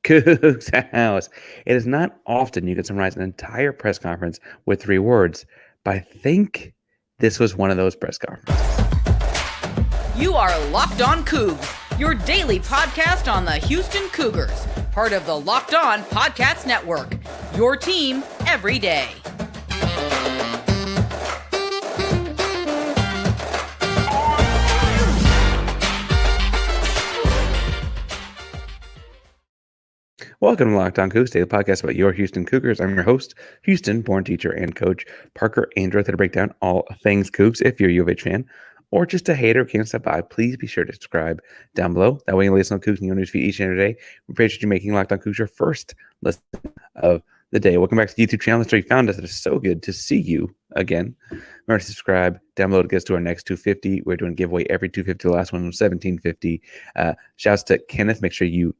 Coogs House. It is not often you can summarize an entire press conference with 3 words, but I think this was one of those press conferences. You are Locked On Cougs, your daily podcast on the Houston Cougars, part of the Locked On Podcast Network, your team every day. Welcome to Locked On Coo, daily podcast about your Houston Cougars. I'm your host, Houston-born teacher and coach, Parker Ainsworth, to break down all things Cougs. If you're a U of H fan or just a hater who can't stop by, please be sure to subscribe down below. That way you listen to Cougs in your newsfeed each and every day. We appreciate you making Locked On Cougs your first listen of the day. Welcome back to the YouTube channel. That's where you found us. It is so good to see you again. Remember to subscribe, down below to get us to our next 250. We're doing a giveaway every 250. The last one was 1750. Shouts to Kenneth. Make sure you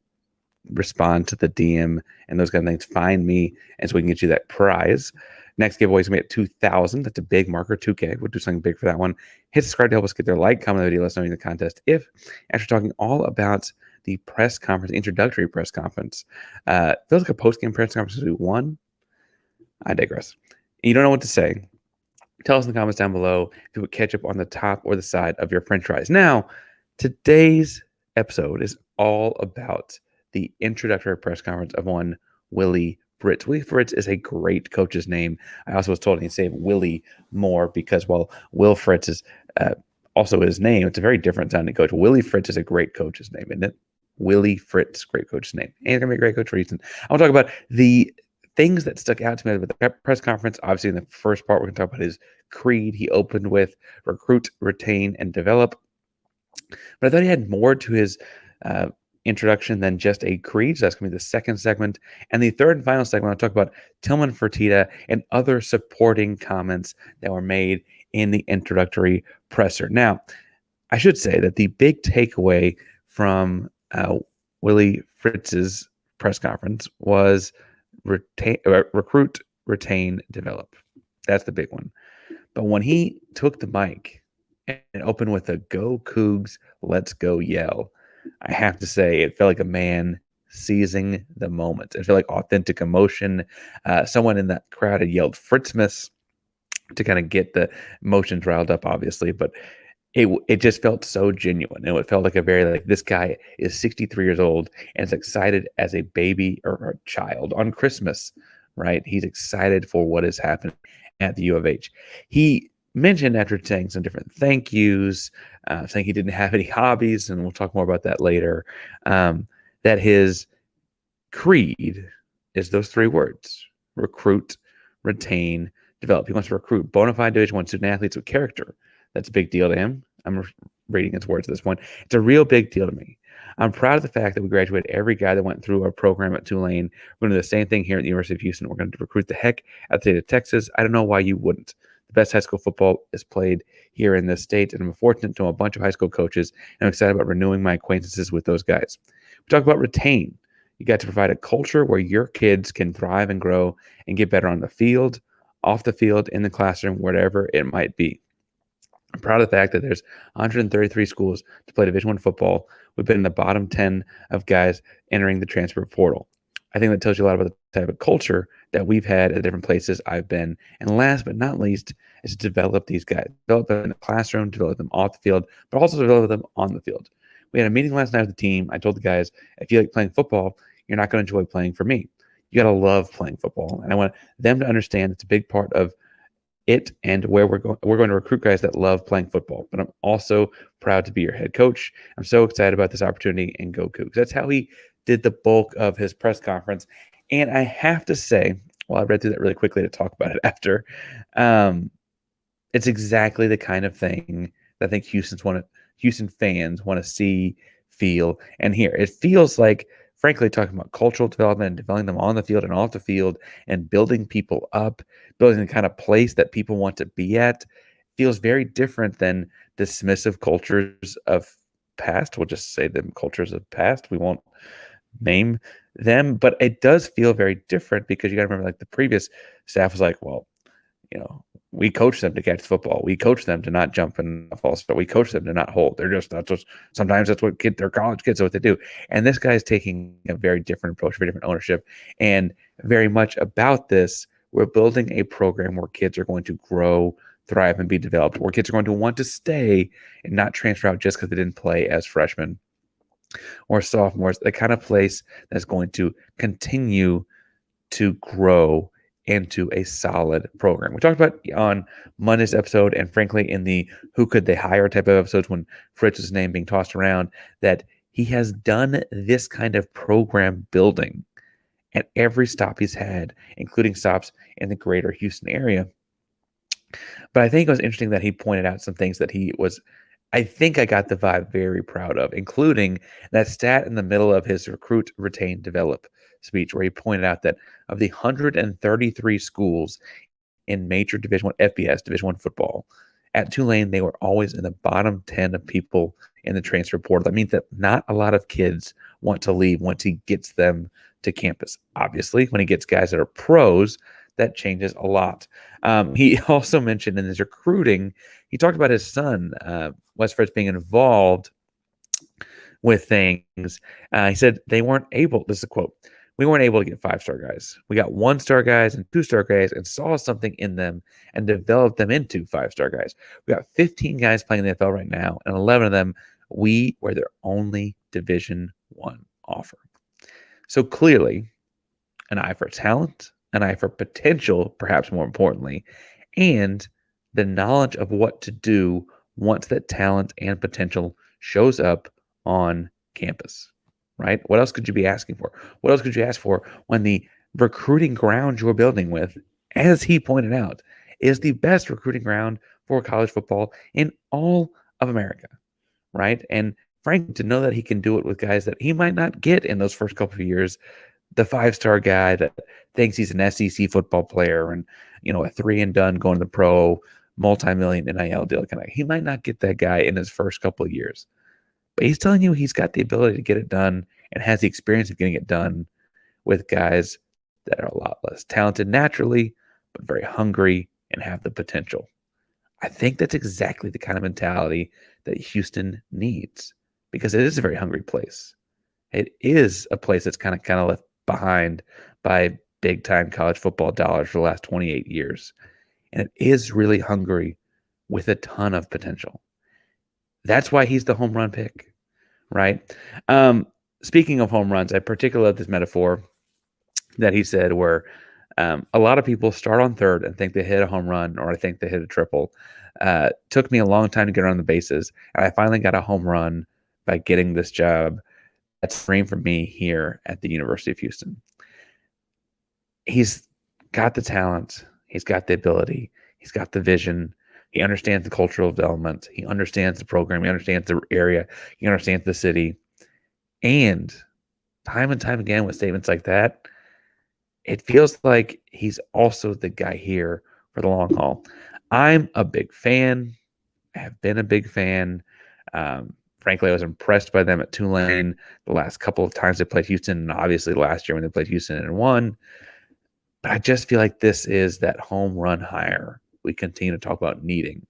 respond to the DM and those kind of things. Find me, and so we can get you that prize. Next giveaway is going to be at 2,000. That's a big marker, 2K. We'll do something big for that one. Hit subscribe to help us get there. Like, comment on the video. Let us know in the contest. If, after talking all about the press conference, introductory press conference, feels like a post-game press conference we won. I digress. You don't know what to say. Tell us in the comments down below if you put ketchup on the top or the side of your french fries. Now, today's episode is all about the introductory press conference of one Willie Fritz. Willie Fritz is a great coach's name. I also was told he'd say Willie more because while Will Fritz is also his name, it's a very different sounding coach. Willie Fritz is a great coach's name, isn't it? Willie Fritz, great coach's name. And he's going to be a great coach for Houston. I want to talk about the things that stuck out to me about the press conference. Obviously, in the first part, we're going to talk about his creed. He opened with recruit, retain, and develop. But I thought he had more to his introduction than just a creed. So that's going to be the second segment. And the third and final segment, I'll talk about Tilman Fertitta and other supporting comments that were made in the introductory presser. Now, I should say that the big takeaway from Willie Fritz's press conference was recruit, retain, develop. That's the big one. But when he took the mic and opened with a "Go Cougs, let's go" yell, I have to say, it felt like a man seizing the moment. It felt like authentic emotion. Someone in that crowd had yelled Fritzmas to kind of get the emotions riled up, obviously, but it just felt so genuine. And it felt like a very, like, this guy is 63 years old and is excited as a baby or a child on Christmas, right? He's excited for what is happening at the U of H. He mentioned, after saying some different thank yous, saying he didn't have any hobbies, and we'll talk more about that later, that his creed is those 3 words: recruit, retain, develop. He wants to recruit bona fide Division I student athletes with character. That's a big deal to him. I'm reading his words at this point. It's a real big deal to me. I'm proud of the fact that we graduated every guy that went through our program at Tulane. We're going to do the same thing here at the University of Houston. We're going to recruit the heck out of the state of Texas. I don't know why you wouldn't. The best high school football is played here in this state, and I'm fortunate to know a bunch of high school coaches, and I'm excited about renewing my acquaintances with those guys. We talk about retain. You got to provide a culture where your kids can thrive and grow and get better on the field, off the field, in the classroom, whatever it might be. I'm proud of the fact that there's 133 schools to play Division I football. We've been in the bottom 10 of guys entering the transfer portal. I think that tells you a lot about the type of culture that we've had at different places I've been. And last but not least is to develop these guys. Develop them in the classroom, develop them off the field, but also develop them on the field. We had a meeting last night with the team. I told the guys, if you like playing football, you're not going to enjoy playing for me. You got to love playing football. And I want them to understand it's a big part of it and where we're going. We're going to recruit guys that love playing football. But I'm also proud to be your head coach. I'm so excited about this opportunity, and go Cougs. That's how he did the bulk of his press conference. And I have to say, well, I read through that really quickly to talk about it after. It's exactly the kind of thing that I think Houston fans want to see, feel, and hear. It feels like, frankly, talking about cultural development and developing them on the field and off the field and building people up, building the kind of place that people want to be at, feels very different than dismissive cultures of past. We'll just say them cultures of past. We won't name them, but it does feel very different because you got to remember, like, the previous staff was like, well, We coach them to catch the football. We coach them to not jump and fall. So we coach them to not hold. Sometimes that's what they're college kids, what they do. And this guy is taking a very different approach, very different ownership, and very much about this. We're building a program where kids are going to grow, thrive, and be developed, where kids are going to want to stay and not transfer out just because they didn't play as freshmen or sophomores. The kind of place that's going to continue to grow into a solid program. We talked about on Monday's episode, and frankly, in the who could they hire type of episodes when Fritz's name being tossed around, that he has done this kind of program building at every stop he's had, including stops in the greater Houston area. But I think it was interesting that he pointed out some things that I think I got the vibe very proud of, including that stat in the middle of his recruit, retain, develop speech, where he pointed out that of the 133 schools in major Division I FBS, Division I football, at Tulane, they were always in the bottom 10 of people in the transfer portal. That means that not a lot of kids want to leave once he gets them to campus. Obviously, when he gets guys that are pros, that changes a lot. He also mentioned in his recruiting, he talked about his son, Wes Fritz, being involved with things. He said they weren't able, this is a quote, we weren't able to get 5-star guys. We got 1-star guys and 2-star guys and saw something in them and developed them into 5-star guys. We got 15 guys playing in the NFL right now, and 11 of them, we were their only Division I offer. So clearly, an eye for talent, an eye for potential, perhaps more importantly, and the knowledge of what to do once that talent and potential shows up on campus, right? What else could you be asking for? What else could you ask for when the recruiting ground you're building with, as he pointed out, is the best recruiting ground for college football in all of America, right? And frankly, to know that he can do it with guys that he might not get in those first couple of years, the 5-star guy that thinks he's an SEC football player and, a 3-and-done going to the pro, multi-million NIL deal kind of, he might not get that guy in his first couple of years. But he's telling you he's got the ability to get it done and has the experience of getting it done with guys that are a lot less talented naturally, but very hungry and have the potential. I think that's exactly the kind of mentality that Houston needs, because it is a very hungry place. It is a place that's kind of left behind by big-time college football dollars for the last 28 years. And it is really hungry with a ton of potential. That's why he's the home run pick, right? Speaking of home runs, I particularly love this metaphor that he said where a lot of people start on third and think they hit a home run, or I think they hit a triple. Took me a long time to get around the bases, and I finally got a home run by getting this job. That's a dream for me here at the University of Houston. He's got the talent. He's got the ability. He's got the vision. He understands the cultural development. He understands the program. He understands the area. He understands the city. And time and time again with statements like that, it feels like he's also the guy here for the long haul. I'm a big fan. I have been a big fan. Frankly, I was impressed by them at Tulane the last couple of times they played Houston, and obviously last year when they played Houston and won. But I just feel like this is that home run hire we continue to talk about needing.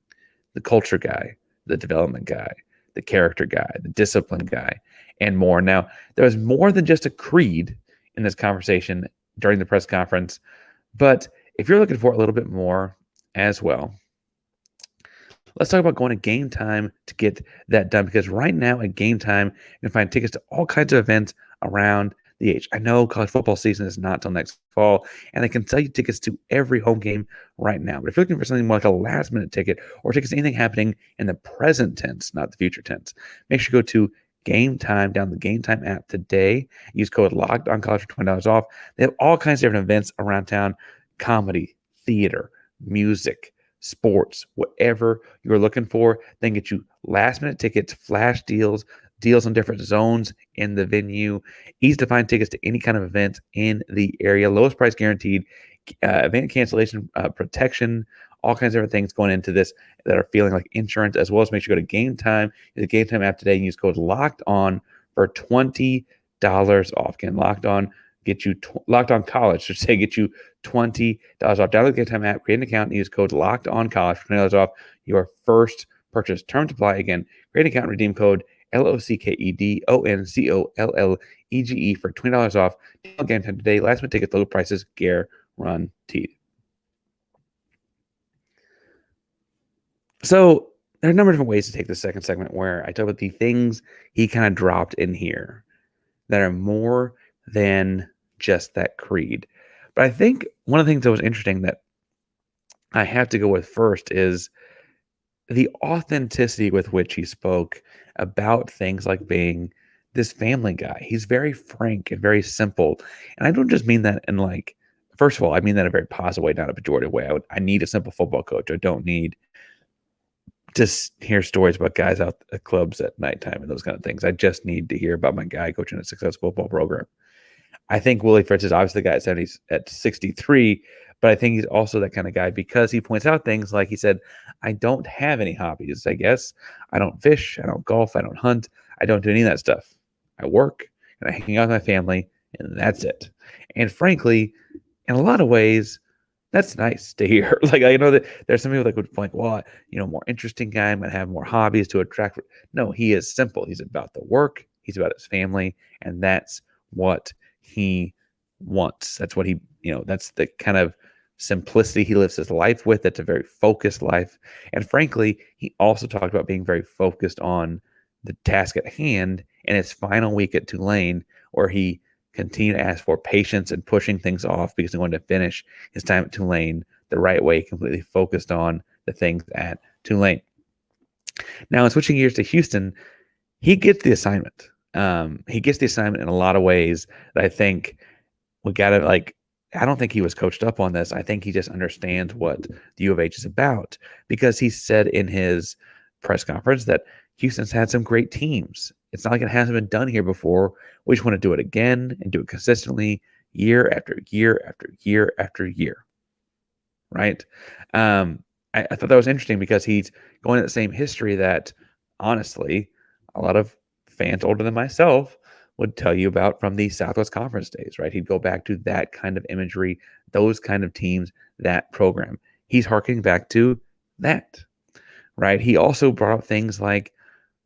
The culture guy, the development guy, the character guy, the discipline guy, and more. Now, there was more than just a creed in this conversation during the press conference, but if you're looking for a little bit more as well, let's talk about going to Game Time to get that done, because right now at Game Time, you can find tickets to all kinds of events around the age. I know college football season is not till next fall, and they can sell you tickets to every home game right now. But if you're looking for something more like a last-minute ticket or tickets to anything happening in the present tense, not the future tense, make sure you go to Game Time, down the Game Time app today. Use code Locked On College for $20 off. They have all kinds of different events around town: comedy, theater, music, sports, whatever you're looking for. Then get you last-minute tickets, flash deals, deals on different zones in the venue, easy to find tickets to any kind of event in the area, lowest price guaranteed, event cancellation protection, all kinds of different things going into this that are feeling like insurance, as well as make sure you go to Game Time, use the Game Time app today, and use code Locked On for $20 off. Again, Locked On, get you Locked On College. Should say get you $20 off. Download the Game Time app, create an account, and use code Locked On College for $20 off your first purchase. Terms apply. Again, create an account, redeem code LOCKEDONCOLLEGE for $20 off. Download Game Time today. Last minute tickets, low prices guaranteed. So there are a number of different ways to take the second segment where I talk about the things he kind of dropped in here that are more than just that creed. But I think one of the things that was interesting that I have to go with first is the authenticity with which he spoke about things like being this family guy. He's very frank and very simple. And I don't just mean that in like, first of all, I mean that in a very positive way, not a pejorative way. I need a simple football coach. I don't need just hear stories about guys out at clubs at nighttime and those kind of things. I just need to hear about my guy coaching a successful football program. I think Willie Fritz is obviously the guy at 63, but I think he's also that kind of guy because he points out things like he said, I don't have any hobbies, I guess. I don't fish, I don't golf, I don't hunt, I don't do any of that stuff. I work and I hang out with my family, and that's it. And frankly, in a lot of ways, that's nice to hear. Like, I know that there's some people that would think, well, more interesting guy, I'm going to have more hobbies to attract. No, he is simple. He's about the work. He's about his family. And that's what he wants. That's what that's the kind of simplicity he lives his life with. That's a very focused life. And frankly, he also talked about being very focused on the task at hand in his final week at Tulane, where he continued to ask for patience and pushing things off because he wanted to finish his time at Tulane the right way, completely focused on the things at Tulane. Now, in switching gears to Houston, he gets the assignment. He gets the assignment in a lot of ways that I think we got to I don't think he was coached up on this. I think he just understands what the U of H is about because he said in his press conference that Houston's had some great teams. It's not like it hasn't been done here before. We just want to do it again and do it consistently year after year after year after year. Right? I thought that was interesting because he's going at the same history that, honestly, a lot of fans older than myself would tell you about from the Southwest Conference days, right? He'd go back to that kind of imagery, those kind of teams, that program. He's harkening back to that, right? He also brought up things like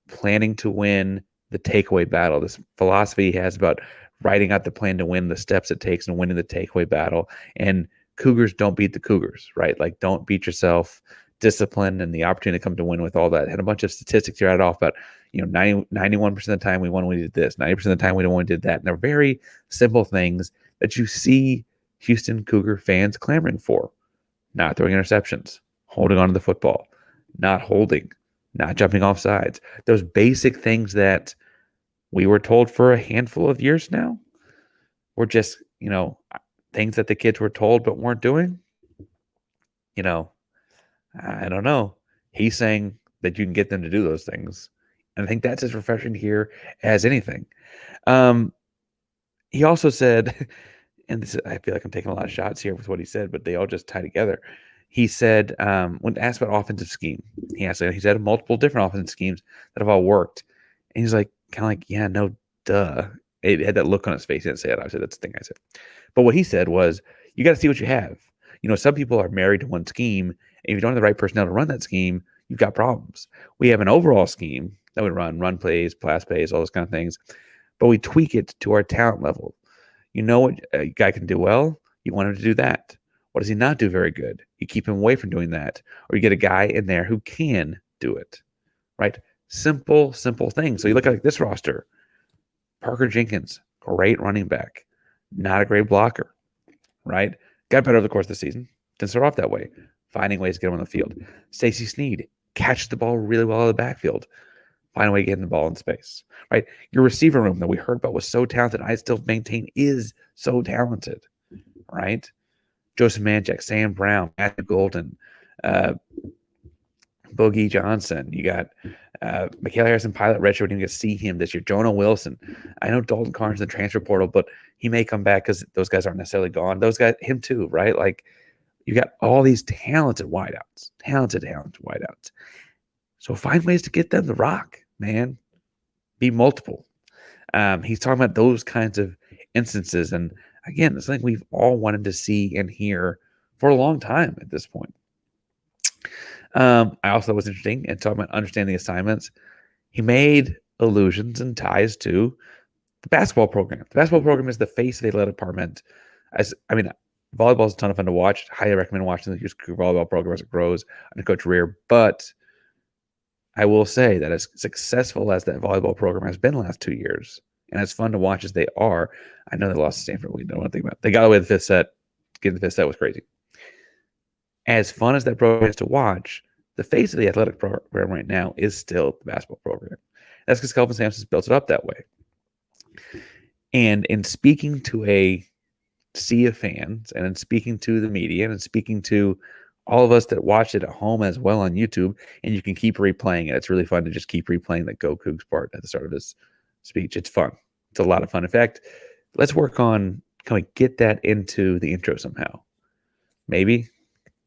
planning to win the takeaway battle, this philosophy he has about writing out the plan to win, the steps it takes, and winning the takeaway battle. And Cougars don't beat the Cougars, right? Like, don't beat yourself. Discipline and the opportunity to come to win with all that. Had a bunch of statistics here right off about, 91% of the time we won when we did this, 90% of the time we don't want to do that. And they're very simple things that you see Houston Cougar fans clamoring for. Not throwing interceptions, holding on to the football, not holding, not jumping off sides. Those basic things that we were told for a handful of years now were just, things that the kids were told but weren't doing. I don't know. He's saying that you can get them to do those things. And I think that's as refreshing to hear as anything. He also said, and I feel like I'm taking a lot of shots here with what he said, but they all just tie together. He said, when asked about offensive scheme, he's had multiple different offensive schemes that have all worked. And he's like, kind of like, yeah, no, duh. It had that look on his face. He didn't say it. Obviously, that's the thing I said. But what he said was, you got to see what you have. Some people are married to one scheme. And if you don't have the right personnel to run that scheme, you've got problems. We have an overall scheme that we run plays, pass plays, all those kind of things. But we tweak it to our talent level. You know what a guy can do well? You want him to do that. What does he not do very good? You keep him away from doing that. Or you get a guy in there who can do it. Right? Simple things. So you look at this roster. Parker Jenkins, great running back. Not a great blocker. Right? Got better over the course of the season. Didn't start off that way. Finding ways to get him on the field. Stacey Sneed catches the ball really well out of the backfield. Find a way to get the ball in space. Right? Your receiver room that we heard about was so talented. I still maintain is so talented. Right? Joseph Manchak, Sam Brown, Matthew Golden, Boogie Johnson. You got Mikael Harrison Pilot redshirt. Didn't get to see him this year. Jonah Wilson. I know Dalton Carnes in the transfer portal, but he may come back because those guys aren't necessarily gone. Those guys, him too, right? Like, you got all these talented wideouts. So find ways to get them to rock, man. Be multiple. He's talking about those kinds of instances, and again, it's something we've all wanted to see and hear for a long time at this point. I also thought it was interesting, and talking about understanding the assignments, he made allusions and ties to the basketball program. The basketball program is the face of the athletic department. Volleyball is a ton of fun to watch. Highly recommend watching the Houston Cougar volleyball program as it grows under Coach Rear. But I will say that as successful as that volleyball program has been the last 2 years, and as fun to watch as they are, I know they lost to Stanford. We don't want to think about it. They got away with the fifth set. Getting the fifth set was crazy. As fun as that program is to watch, the face of the athletic program right now is still the basketball program. That's because Kelvin Sampson's built it up that way. And in speaking to a sea of fans, and in speaking to the media, and in speaking to all of us that watch it at home as well on YouTube, and you can keep replaying it. It's really fun to just keep replaying the Go Cougs part at the start of his speech. It's fun. It's a lot of fun. In fact, let's work on kind of get that into the intro somehow. Maybe.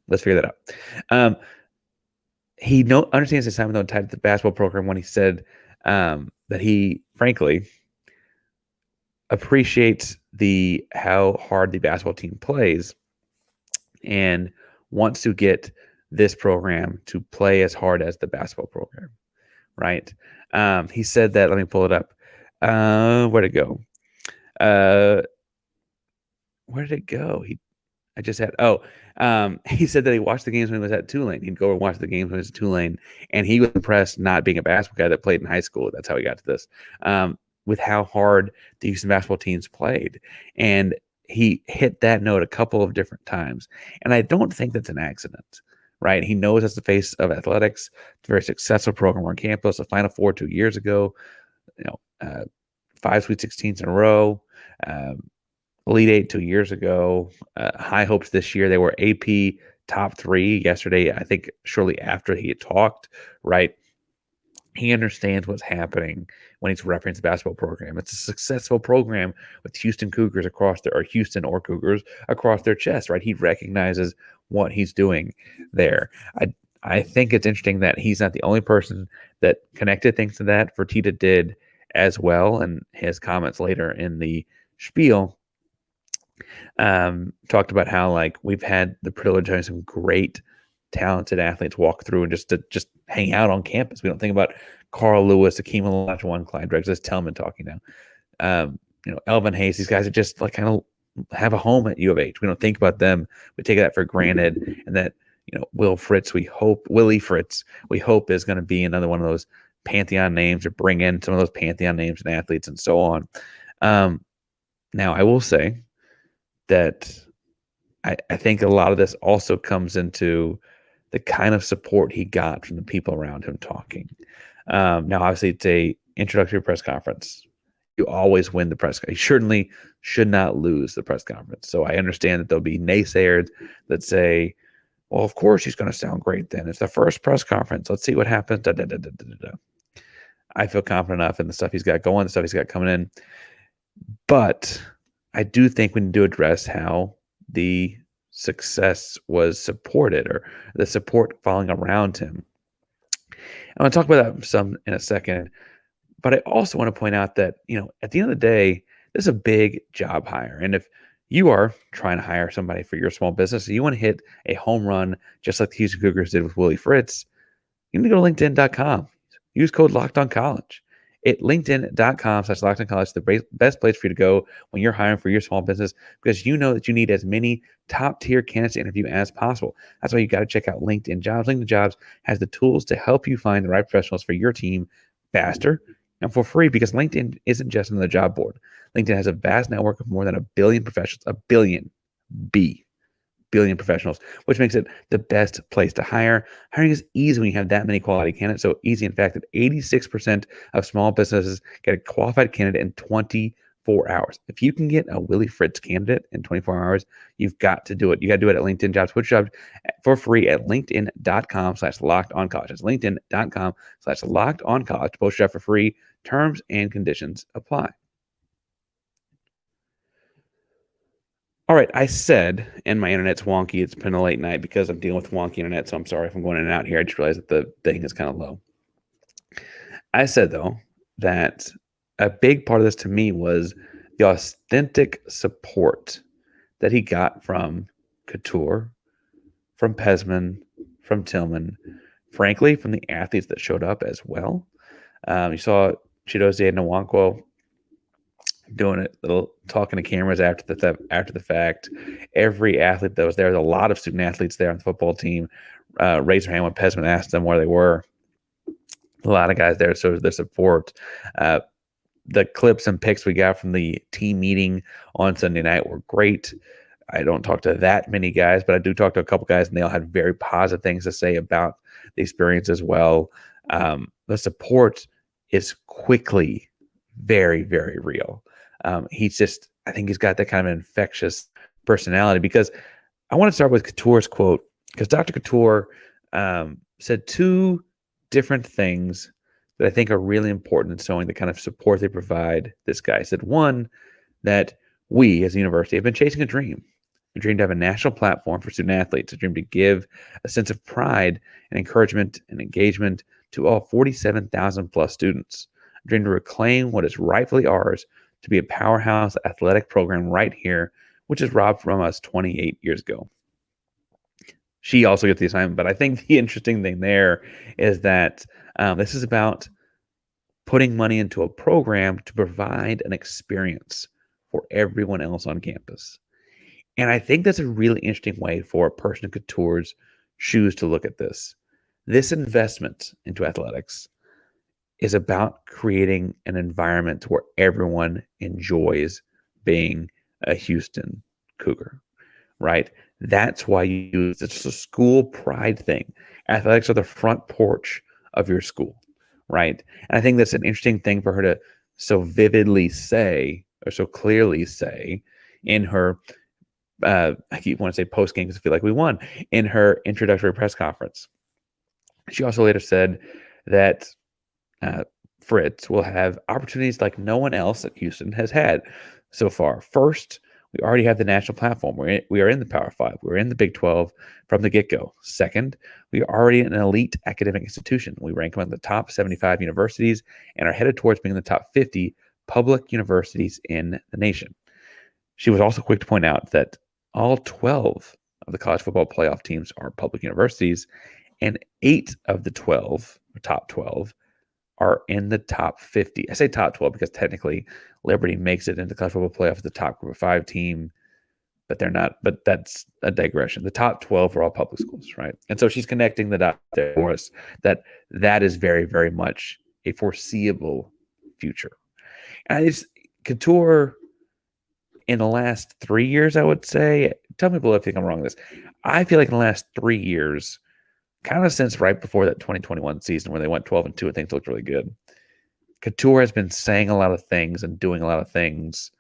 Let's figure that out. He understands the assignment though tied to the basketball program when he said that he, frankly, appreciates how hard the basketball team plays and wants to get this program to play as hard as the basketball program, right? He said that, let me pull it up. Where'd it go? Where did it go? He said that he watched the games when he was at Tulane. He'd go and watch the games when he was at Tulane, and he was impressed not being a basketball guy that played in high school. That's how he got to this, with how hard the Houston basketball teams played. And he hit that note a couple of different times. And I don't think that's an accident, right? He knows that's the face of athletics. It's a very successful program on campus. A Final Four 2 years ago, 5 Sweet 16s in a row. Elite Eight 2 years ago, high hopes this year. They were AP top 3 yesterday, I think shortly after he had talked, right? He understands what's happening when he's referencing the basketball program. It's a successful program with Houston Cougars Houston or Cougars across their chest, right? He recognizes what he's doing there. I think it's interesting that he's not the only person that connected things to that. Fertitta did as well, and his comments later in the spiel talked about how we've had the privilege of having some great talented athletes walk through and just hang out on campus. We don't think about Carl Lewis, Akeem Olajuwon, Clyde Drexler. This is Tilman talking now. Elvin Hayes. These guys that just kind of have a home at U of H. We don't think about them. We take that for granted, and that Willie Fritz, we hope is going to be another one of those Pantheon names, or bring in some of those Pantheon names and athletes and so on. Now, I will say that I think a lot of this also comes into the kind of support he got from the people around him talking. Now, obviously, it's a introductory press conference. You always win the press conference. You certainly should not lose the press conference. So I understand that there'll be naysayers that say, well, of course he's going to sound great then. It's the first press conference. Let's see what happens. I feel confident enough in the stuff he's got going, the stuff he's got coming in. But I do think we need to address how the success was supported, or the support following around him. I'm going to talk about that some in a second, but I also want to point out that, at the end of the day, this is a big job hire. And if you are trying to hire somebody for your small business, you want to hit a home run, just like the Houston Cougars did with Willie Fritz, you need to go to LinkedIn.com. Use code LockedOnCollege. At LinkedIn.com/LockedOnCollege, the best place for you to go when you're hiring for your small business, because you know that you need as many top-tier candidates to interview as possible. That's why you got to check out LinkedIn Jobs. LinkedIn Jobs has the tools to help you find the right professionals for your team faster and for free, because LinkedIn isn't just another job board. LinkedIn has a vast network of more than 1 billion professionals, billion professionals, which makes it the best place to hire. Hiring is easy when you have that many quality candidates. So easy, in fact, that 86% of small businesses get a qualified candidate in 24 hours. If you can get a Willie Fritz candidate in 24 hours, you've got to do it. You got to do it at LinkedIn Jobs. Put jobs for free at LinkedIn.com/LockedOnCollege. That's LinkedIn.com/LockedOnCollege. Post your job for free. Terms and conditions apply. All right, I said, and my internet's wonky. It's been a late night because I'm dealing with wonky internet, so I'm sorry if I'm going in and out here. I just realized that the thing is kind of low. I said, though, that a big part of this to me was the authentic support that he got from Khator, from Pezman, from Tilman, frankly, from the athletes that showed up as well. You saw Chidozie Nwankwo doing it, little talking to cameras after the fact. Every athlete that was there, a lot of student athletes there on the football team, raised their hand when Pezman asked them where they were. A lot of guys there, so their support. The clips and pics we got from the team meeting on Sunday night were great. I don't talk to that many guys, but I do talk to a couple guys, and they all had very positive things to say about the experience as well. The support is quickly very, very real. I think he's got that kind of infectious personality, because I want to start with Khator's quote, because Dr. Khator said two different things that I think are really important in showing the kind of support they provide this guy. He said, one, that we as a university have been chasing a dream to have a national platform for student athletes, a dream to give a sense of pride and encouragement and engagement to all 47,000 plus students, a dream to reclaim what is rightfully ours, to be a powerhouse athletic program right here, which is robbed from us 28 years ago. She also gets the assignment, but I think the interesting thing there is that this is about putting money into a program to provide an experience for everyone else on campus. And I think that's a really interesting way for a person in Khator's shoes to look at this. This investment into athletics is about creating an environment where everyone enjoys being a Houston Cougar, right? That's why it's a school pride thing. Athletics are the front porch of your school, right? And I think that's an interesting thing for her to so vividly say, or so clearly say, in her, I keep wanting to say post game because I feel like we won, in her introductory press conference. She also later said that Fritz will have opportunities like no one else at Houston has had so far. First, we already have the national platform. We are in the Power 5. We're in the Big 12 from the get-go. Second, we are already an elite academic institution. We rank among the top 75 universities and are headed towards being in the top 50 public universities in the nation. She was also quick to point out that all 12 of the college football playoff teams are public universities, and 8 of the 12, or top 12, are in the top 50. I say top 12 because technically Liberty makes it into the college football playoff as the top group of 5 team, but they're not. But that's a digression. The top 12 are all public schools, right? And so she's connecting the dots there for us that is very, very much a foreseeable future. And it's Khator in the last 3 years, I would say. Tell me below if you think I'm wrong with this. I feel like in the last 3 years, kind of since right before that 2021 season where they went 12-2 and things looked really good, Khator has been saying a lot of things and doing a lot of things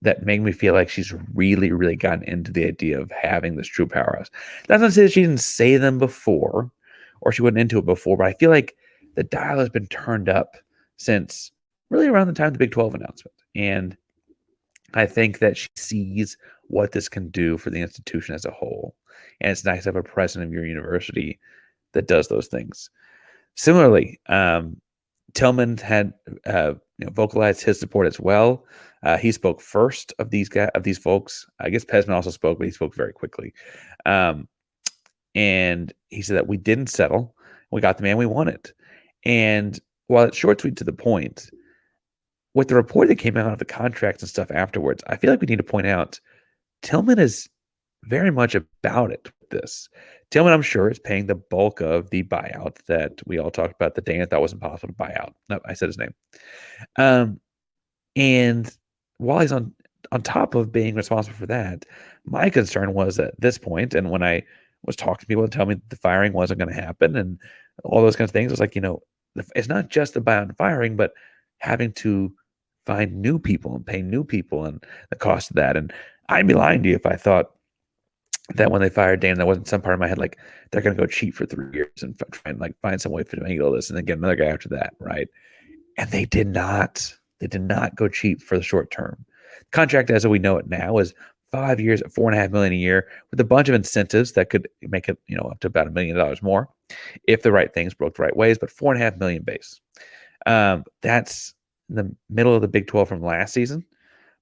that make me feel like she's really, really gotten into the idea of having this true powerhouse. That's not to say that she didn't say them before or she wasn't into it before, but I feel like the dial has been turned up since really around the time of the Big 12 announcement. And I think that she sees what this can do for the institution as a whole. And it's nice to have a president of your university that does those things. Similarly, Tilman had vocalized his support as well. He spoke first of these folks. I guess Pezman also spoke, but he spoke very quickly. And he said that we didn't settle. We got the man we wanted. And while it's short, sweet, to the point, with the report that came out of the contracts and stuff afterwards, I feel like we need to point out Tilman is very much about it with this. Tilman, I'm sure, is paying the bulk of the buyout that we all talked about the day and thought wasn't possible to buy out. No, I said his name. And while he's on top of being responsible for that, my concern was at this point, and when I was talking to people and telling me the firing wasn't going to happen and all those kinds of things, I was like, it's not just the buyout and firing, but having to find new people and pay new people and the cost of that. And I'd be lying to you if I thought that when they fired Dan, that wasn't some part of my head, like they're going to go cheap for 3 years and try and find some way to angle this and then get another guy after that, right? And they did not. They did not go cheap for the short term. Contract, as we know it now, is 5 years at $4.5 million a year with a bunch of incentives that could make it, up to about $1 million more if the right things broke the right ways. But $4.5 million base. That's in the middle of the Big 12 from last season.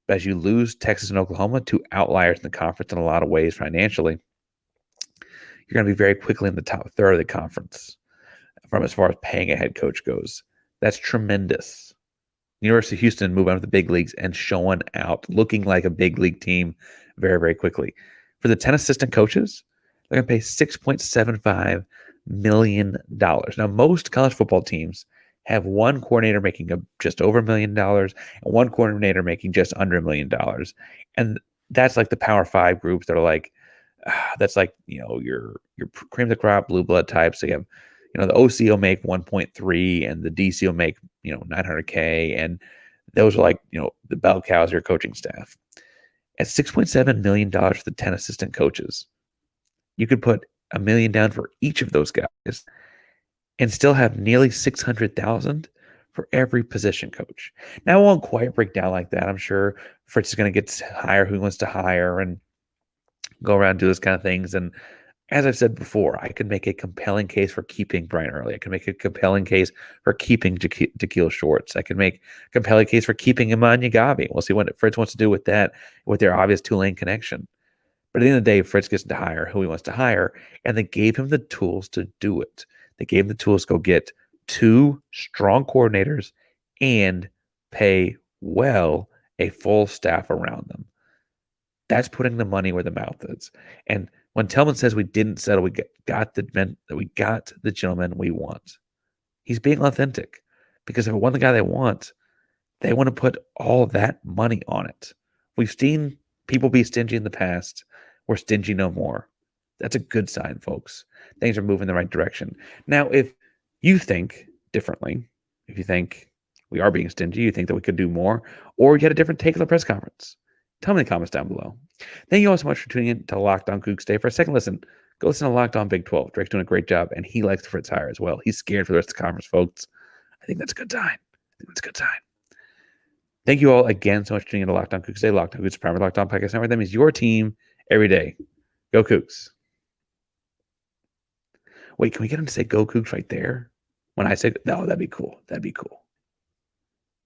But as you lose Texas and Oklahoma, two outliers in the conference in a lot of ways financially, you're going to be very quickly in the top third of the conference from as far as paying a head coach goes. That's tremendous. University of Houston moving on to the big leagues and showing out, looking like a big league team very, very quickly. For the 10 assistant coaches, they're going to pay $6.75 million. Now, most college football teams have one coordinator making just over $1 million and one coordinator making just under $1 million. And that's like the Power Five groups that are like, that's like, your cream of the crop, blue blood types. So you have, the OC will make 1.3 and the DC will make, 900K. And those are like, the bell cows of your coaching staff. At $6.7 million for the 10 assistant coaches, you could put $1 million down for each of those guys and still have nearly $600,000 for every position coach. Now, it won't quite break down like that. I'm sure Fritz is going to get to hire who he wants to hire and go around and do those kind of things. And as I've said before, I could make a compelling case for keeping Brian Early. I could make a compelling case for keeping Jaquil Shorts. I could make a compelling case for keeping Emmanuel Gabi. We'll see what Fritz wants to do with that, with their obvious Tulane connection. But at the end of the day, Fritz gets to hire who he wants to hire, and they gave him the tools to do it. They gave him the tools to go get two strong coordinators and pay well a full staff around them. That's putting the money where the mouth is. And when Tilman says we didn't settle, we got the gentleman we want, he's being authentic. Because if it wasn't the guy they want to put all that money on it. We've seen people be stingy in the past. We're stingy no more. That's a good sign, folks. Things are moving in the right direction. Now, if you think differently, if you think we are being stingy, you think that we could do more, or you had a different take on the press conference, tell me in the comments down below. Thank you all so much for tuning in to Locked On Coogs today. For a second listen, go listen to Locked On Big 12. Drake's doing a great job, and he likes the Fritz hire as well. He's scared for the rest of the conference, folks. I think that's a good sign. Thank you all again so much for tuning in to Locked On Coogs today. Locked On Coogs, Prime Locked On Podcast Network. That means your team every day. Go Coogs. Wait, can we get him to say Go Coogs right there? When I say, no, that'd be cool.